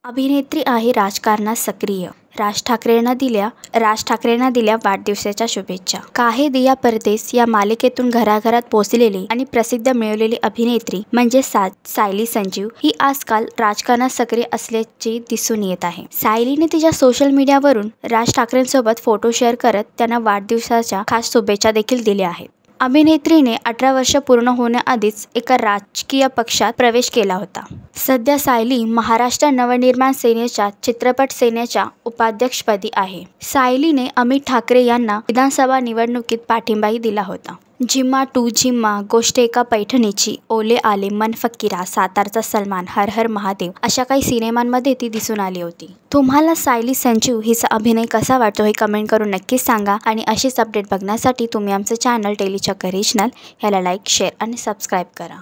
अभिनेत्री आहे राजकारणात सक्रिय. राज ठाकरेंना दिल्या वाढदिवसाच्या शुभेच्छा. काहे दिया परदेस या मालिकेतून घराघरात पोहोचलेली आणि प्रसिद्ध मिळवलेली अभिनेत्री म्हणजे सायली संजीव ही आजकाल राजकारणात सक्रिय असल्याचे दिसून येत आहे. सायलीने तिच्या सोशल मीडियावरून राज ठाकरेंसोबत फोटो शेअर करत त्यांना वाढदिवसाच्या खास शुभेच्छा देखील दिल्या आहेत. अभिनेत्रीने 18 वर्ष पूर्ण होण्याआधीच एका राजकीय पक्षात प्रवेश केला होता. सध्या सायली महाराष्ट्र नवनिर्माण सेनेच्या चित्रपट सेनेच्या उपाध्यक्षपदी आहे. सायलीने अमित ठाकरे यांना विधानसभा निवडणुकीत पाठिंबाही दिला होता. जिम्मा 2, जिम्मा, गोष्ट एका पैठणीची, ओले आले, मन फकीरा, सातारचा सलमान, हर हर महादेव अशा काही सिनेमांमध्ये ती दिसून आली होती. तुम्हाला सायली संजीव हिचा अभिनय कसा वाटतो हे कमेंट करून नक्कीच सांगा. आणि अशीच अपडेट बघण्यासाठी तुम्ही आमचं चॅनल डेली चक्कर रिजनल याला लाईक, शेअर आणि सबस्क्राईब करा.